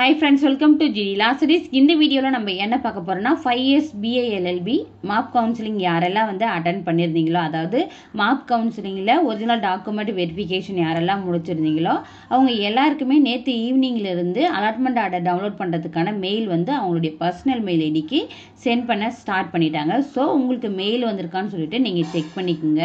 Hi friends, welcome to GD Law Series. இந்த வீடியோல நம்ம என்ன பார்க்க போறோம்னா 5 years BA LLB mark counselling யாரெல்லாம் வந்து அட்டெண்ட் பண்ணிருந்தீங்களோ, அதாவது மார்க் கவுன்சிலிங்ல ஒரிஜினல் டாக்குமெண்ட் வெரிஃபிகேஷன் யாரெல்லாம் முடிச்சிருந்தீங்களோ அவங்க எல்லாருக்குமே நேத்து ஈவினிங்ல இருந்து அலாட்மெண்ட் ஆர்டர் டவுன்லோட் பண்றதுக்கான மெயில் வந்து அவங்களுடைய பர்சனல் மெயில் ஐடிக்கு சென்ட் பண்ண ஸ்டார்ட் பண்ணிட்டாங்க. ஸோ உங்களுக்கு மெயில் வந்திருக்கான்னு சொல்லிட்டு நீங்க செக் பண்ணிக்கோங்க.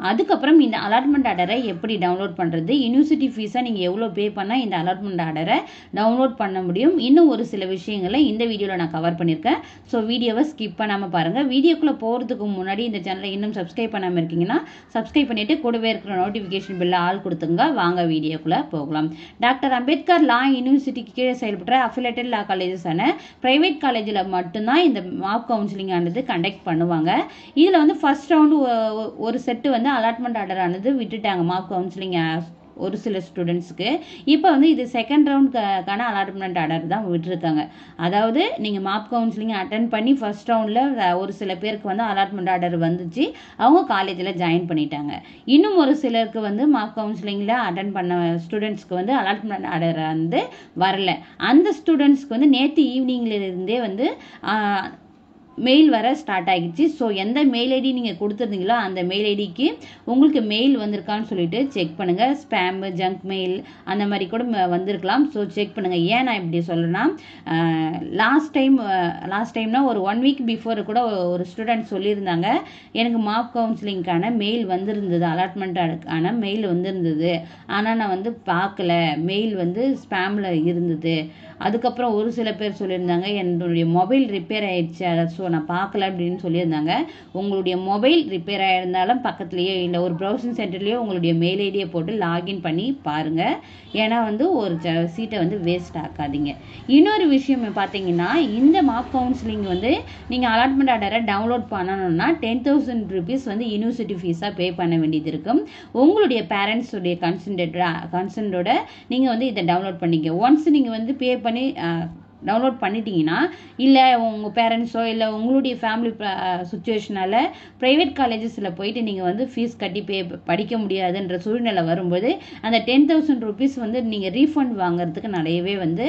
அதுக்கப்புறம் இந்த அலாட்மெண்ட் ஆர்டரை எப்படி டவுன்லோட் பண்றது, யூனிவர்சிட்டி ஃபீஸா நீங்க எவ்வளவு பே பண்ணா இந்த அலாட்மெண்ட் ஆர்டரை டவுன்லோட் பண்ண முடியும், இன்னும் ஒரு சில விஷயங்களை இந்த வீடியோல நான் கவர் பண்ணியிருக்கேன். ஸோ வீடியோவை ஸ்கிப் பண்ணாம பாருங்க. வீடியோக்குள்ள போறதுக்கு முன்னாடி இந்த சேனலை இன்னும் சப்ஸ்கிரைப் பண்ணாம இருக்கீங்கன்னா சப்ஸ்கிரைப் பண்ணிட்டு கூடவே இருக்கிற நோட்டிபிகேஷன் பில்ல ஆல் கொடுத்துங்க. வாங்க வீடியோக்குள்ள போகலாம். டாக்டர் அம்பேத்கர் லா யூனிவர்சிட்டிக்கு கீழே செயல்படுற அஃபிலேட்டட் லா காலேஜஸான பிரைவேட் காலேஜில் மட்டும்தான் இந்த மார்க் கவுன்சிலிங் ஆனது கண்டக்ட் பண்ணுவாங்க. இதுல வந்து ஃபர்ஸ்ட் ரவுண்டு ஒரு செட்டு வந்து அலாட்மெண்ட் ஆர்டர் ஆனது விட்டுட்டாங்க மார்க் கவுன்சிலிங் ஒரு சில ஸ்டூடெண்ட்ஸ்க்கு. இப்போ வந்து இது செகண்ட் ரவுண்டுக்கான அலாட்மெண்ட் ஆர்டர் தான் விட்டுருக்காங்க. அதாவது நீங்கள் மார்க் கவுன்சிலிங் அட்டன் பண்ணி ஃபர்ஸ்ட் ரவுண்டில் ஒரு சில பேருக்கு வந்து அலாட்மெண்ட் ஆர்டர் வந்துச்சு, அவங்க காலேஜில் ஜாயின் பண்ணிட்டாங்க. இன்னும் ஒரு சிலருக்கு வந்து மார்க் கவுன்சிலிங்கில் அட்டன் பண்ண ஸ்டூடெண்ட்ஸ்க்கு வந்து அலாட்மெண்ட் ஆர்டர் வந்து வரல. அந்த ஸ்டூடெண்ட்ஸ்க்கு வந்து நேற்று ஈவினிங்ல இருந்தே வந்து மெயில் வர ஸ்டார்ட் ஆகிடுச்சு. ஸோ எந்த மெயில் ஐடி நீங்கள் கொடுத்துருந்தீங்களோ அந்த மெயில் ஐடிக்கு உங்களுக்கு மெயில் வந்திருக்கான்னு சொல்லிட்டு செக் பண்ணுங்கள். ஸ்பேம், ஜங்க் மெயில் அந்த மாதிரி கூட வந்திருக்கலாம். ஸோ செக் பண்ணுங்கள். ஏன் நான் இப்படி சொல்கிறேன்னா, லாஸ்ட் டைம்னா ஒரு 1 week பிஃபோர் கூட ஒரு ஸ்டூடெண்ட் சொல்லியிருந்தாங்க, எனக்கு மார்க் கவுன்சிலிங்கான மெயில் வந்திருந்தது, அலாட்மெண்ட்டான மெயில் வந்திருந்தது, ஆனால் நான் வந்து பார்க்கல, மெயில் வந்து ஸ்பேமில் இருந்தது. அதுக்கப்புறம் ஒரு சில பேர் சொல்லியிருந்தாங்க, என்னுடைய மொபைல் ரிப்பேர் ஆயிடுச்சு, ஸோ நான் பார்க்கல அப்படின்னு சொல்லியிருந்தாங்க. உங்களுடைய மொபைல் ரிப்பேர் ஆயிருந்தாலும் பக்கத்துலேயே இல்லை ஒரு ப்ரௌசிங் சென்டர்லேயே உங்களுடைய மெயில் ஐடியை போட்டு லாகின் பண்ணி பாருங்கள். ஏன்னா வந்து ஒரு சீட்டை வந்து வேஸ்ட் ஆக்காதீங்க. இன்னொரு விஷயம் பார்த்தீங்கன்னா, இந்த மார்க் கவுன்சிலிங் வந்து நீங்கள் அலாட்மெண்ட் ஆர்டரை டவுன்லோட் பண்ணணும்னா 10,000 rupees வந்து யூனிவர்சிட்டி ஃபீஸாக பே பண்ண வேண்டியது இருக்கும். உங்களுடைய பேரண்ட்ஸுடைய கன்சென்டோட நீங்கள் வந்து இதை டவுன்லோட் பண்ணிக்க. ஒன்ஸ் நீங்கள் வந்து பே பண்ணி டவுன்லோட் பண்ணிட்டீங்கன்னா, இல்லை உங்கள் பேரண்ட்ஸோ இல்லை உங்களுடைய ஃபேமிலி சுச்சுவேஷனால் ப்ரைவேட் காலேஜஸில் போயிட்டு நீங்கள் வந்து ஃபீஸ் கட்டி படிக்க முடியாதுன்ற சூழ்நிலை வரும்போது அந்த 10,000 rupees வந்து நீங்கள் ரீஃபண்ட் வாங்குறதுக்கு நிறையவே வந்து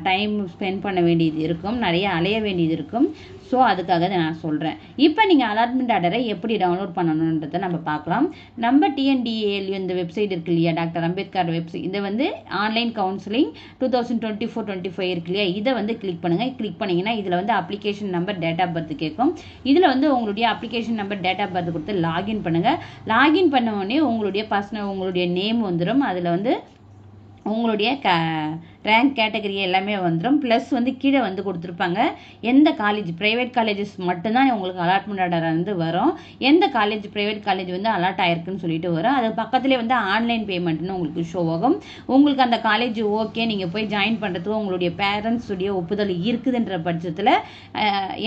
டைம் ஸ்பெண்ட் பண்ண வேண்டியது இருக்கும், நிறைய அலைய வேண்டியது இருக்கும். ஸோ அதுக்காக தான் நான் சொல்கிறேன். இப்போ நீங்கள் அலாட்மெண்ட் ஆர்டரை எப்படி டவுன்லோட் பண்ணணுன்றதை நம்ம பார்க்கலாம். நம்ம TNDALU இந்த வெப்சைட் இருக்கு இல்லையா, டாக்டர் அம்பேத்கர் வெப்சைட், இதை வந்து ஆன்லைன் கவுன்சிலிங் 2024-25 இருக்கு இல்லையா, இதை வந்து கிளிக் பண்ணுங்கள். கிளிக் பண்ணிங்கன்னா இதில் வந்து application number, date of birth கேட்கும். இதில் வந்து உங்களுடைய application number, date of birth கொடுத்து லாகின் பண்ணுங்கள். லாகின் பண்ண உடனே உங்களுடைய நேம் வந்துடும். அதில் வந்து உங்களுடைய ரேங்க் கேட்டகரி எல்லாமே வந்துடும். ப்ளஸ் வந்து கீழே வந்து கொடுத்துருப்பாங்க எந்த காலேஜ், ப்ரைவேட் காலேஜஸ் மட்டும்தான் உங்களுக்கு அலாட்மெண்ட் ஆர்டர் வந்து வரும். எந்த காலேஜ், ப்ரைவேட் காலேஜ் வந்து அலாட் ஆயிருக்குன்னு சொல்லிட்டு வரும். அது பக்கத்துலேயே வந்து ஆன்லைன் பேமெண்ட்னு உங்களுக்கு ஷோ ஆகும். உங்களுக்கு அந்த காலேஜ் ஓகே, நீங்கள் போய் ஜாயின் பண்ணுறதுக்கு உங்களுடைய பேரண்ட்ஸுடைய ஒப்புதல் இருக்குதுன்ற பட்சத்தில்,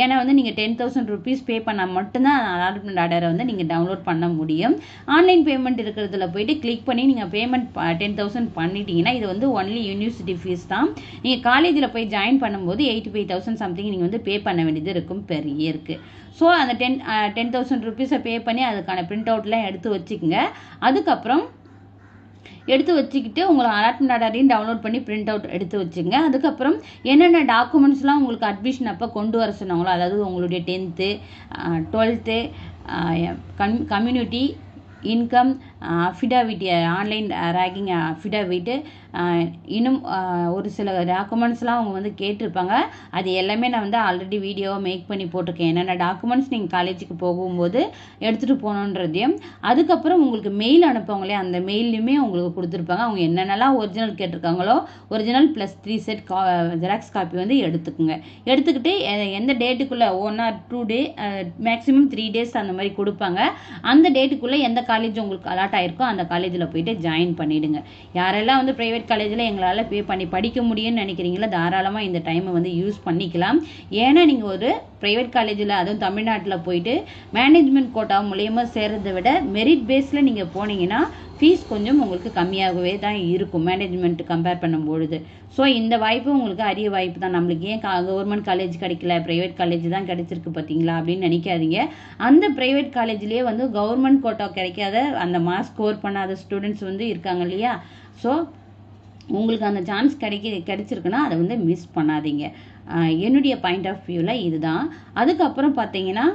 ஏன்னா வந்து நீங்கள் 10,000 rupees பே பண்ணால் மட்டும்தான் அலாட்மெண்ட் ஆர்டரை வந்து நீங்கள் டவுன்லோட் பண்ண முடியும். ஆன்லைன் பேமெண்ட் இருக்கிறதுல போயிட்டு கிளிக் பண்ணி நீங்கள் பேமெண்ட் 10,000 பண்ணிட்டீங்கன்னா இது வந்து ஒன்லி யூனிவர்சிட்டி ஃபீஸ் தான். நீங்கள் காலேஜில் போய் ஜாயின் பண்ணும்போது 85,000 சம்திங் நீங்கள் வந்து பே பண்ண வேண்டியது இருக்கும் பெர் இயருக்கு. ஸோ அந்த 10,000 rupees பே பண்ணி அதுக்கான பிரிண்ட் அவுட்லாம் எடுத்து வச்சுக்கோங்க. அதுக்கப்புறம் எடுத்து வச்சுக்கிட்டு உங்களை அலாட்மெண்ட் ஆர்டரையும் டவுன்லோட் பண்ணி பிரிண்ட் அவுட் எடுத்து வச்சுங்க. அதுக்கப்புறம் என்னென்ன டாக்குமெண்ட்ஸ்லாம் உங்களுக்கு அட்மிஷன் அப்போ கொண்டு வர சொன்னாங்களோ, அதாவது உங்களுடைய 10th 12th community income affidavit, online ragging affidavit, இன்னும் ஒரு சில டாக்குமெண்ட்ஸ்லாம் அவங்க வந்து கேட்டிருப்பாங்க. அது எல்லாமே நான் வந்து ஆல்ரெடி வீடியோவை மேக் பண்ணி போட்டிருக்கேன், என்னென்ன டாக்குமெண்ட்ஸ் நீங்கள் காலேஜுக்கு போகும்போது எடுத்துகிட்டு போகணுன்றதையும். அதுக்கப்புறம் உங்களுக்கு மெயில் அனுப்புவாங்களே, அந்த மெயிலையுமே உங்களுக்கு கொடுத்துருப்பாங்க. அவங்க என்னென்னலாம் ஒரிஜினல் கேட்டிருக்காங்களோ original plus 3 set xerox copy வந்து எடுத்துக்கோங்க. எடுத்துக்கிட்டு எந்த டேட்டுக்குள்ளே 1 or 2 days, மேக்ஸிமம் 3 days அந்த மாதிரி கொடுப்பாங்க. அந்த டேட்டுக்குள்ளே எந்த காலேஜ் உங்களுக்கு அலாட் ஆயிருக்கோ அந்த காலேஜில் போயிட்டு ஜாயின் பண்ணிடுங்க. யாரெல்லாம் வந்து ப்ரைவேட் காலேஜில் எங்களால் பே பண்ணி படிக்க முடியும்னு நினைக்கிறீங்களோ தாராளமாக இந்த டைமை வந்து யூஸ் பண்ணிக்கலாம். ஏன்னா நீங்கள் ஒரு ப்ரைவேட் காலேஜில், அதுவும் தமிழ்நாட்டில் போயிட்டு மேனேஜ்மெண்ட் கோட்டா மூலியமாக சேர்றதை விட மெரிட் பேஸில் நீங்கள் போனீங்கன்னா ஃபீஸ் கொஞ்சம் உங்களுக்கு கம்மியாகவே தான் இருக்கும் மேனேஜ்மெண்ட் கம்பேர் பண்ணும்பொழுது. ஸோ இந்த வாய்ப்பு உங்களுக்கு அரிய வாய்ப்பு தான். நம்மளுக்கு ஏன் கவர்மெண்ட் காலேஜ் கிடைக்கல, ப்ரைவேட் காலேஜ் தான் கிடைச்சிருக்கு பார்த்தீங்களா அப்படின்னு நினைக்காதீங்க. அந்த ப்ரைவேட் காலேஜ்லேயே வந்து கவர்மெண்ட் கோட்டா கிடைக்காத அந்த மார்க் ஸ்கோர் பண்ணாத ஸ்டூடெண்ட்ஸ் வந்து இருக்காங்க இல்லையா. ஸோ உங்களுக்கு அந்த சான்ஸ் கிடைச்சிருக்குன்னா அதை வந்து மிஸ் பண்ணாதீங்க. என்னுடைய பாயிண்ட் ஆஃப் வியூவில் இதுதான். அதுக்கப்புறம் பார்த்தீங்கன்னா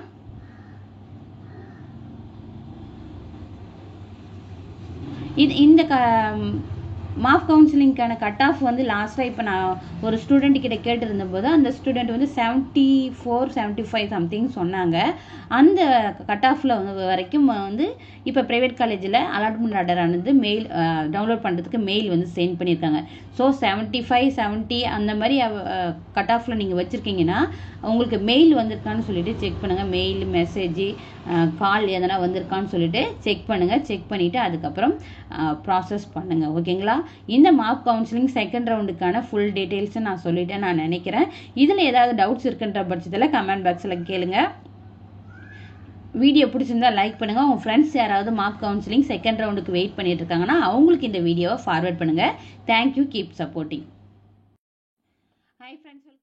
இந்த மார்க் கவுன்சிலிங்க்கான கட் ஆஃப் வந்து லாஸ்ட்டாக இப்போ நான் ஒரு ஸ்டூடெண்ட் கிட்ட கேட்டிருந்தபோது அந்த ஸ்டூடெண்ட் வந்து 74 75 சம்திங் சொன்னாங்க. அந்த கட் ஆஃபில் வரைக்கும் வந்து இப்போ ப்ரைவேட் காலேஜில் அலாட்மெண்ட் ஆர்டர் ஆனது மெயில் டவுன்லோட் பண்ணுறதுக்கு மெயில் வந்து சென்ட் பண்ணியிருக்காங்க. ஸோ 75 70 அந்த மாதிரி கட் ஆஃபில் நீங்கள் வச்சுருக்கீங்கன்னா உங்களுக்கு மெயில் வந்திருக்கான்னு சொல்லிட்டு செக் பண்ணுங்கள். மெயில் மெசேஜ் கால் எதனா வந்திருக்கான்னு சொல்லிட்டு செக் பண்ணுங்கள். செக் பண்ணிவிட்டு அதுக்கப்புறம் ப்ராசஸ் பண்ணுங்கள். ஓகேங்களா? இந்த மார்க் கவுன்சிலிங் செகண்ட் ரவுண்டுக்கான ஃபுல் டீட்டெயில்ஸை நான் சொல்லிட்டேன் நான் நினைக்கிறேன். இதில் ஏதாவது டவுட்ஸ் இருக்குன்ற பட்சத்தில் கமெண்ட் பாக்ஸில் கேளுங்க. வீடியோ பிடிச்சிருந்தா லைக் பண்ணுங்கள். உங்கள் ஃப்ரெண்ட்ஸ் யாராவது மார்க் கவுன்சிலிங் செகண்ட் ரவுண்டுக்கு வெயிட் பண்ணிட்டு இருக்காங்கன்னா அவங்களுக்கு இந்த வீடியோவை ஃபார்வர்ட் பண்ணுங்கள். Thank you. Keep supporting. Hi friends.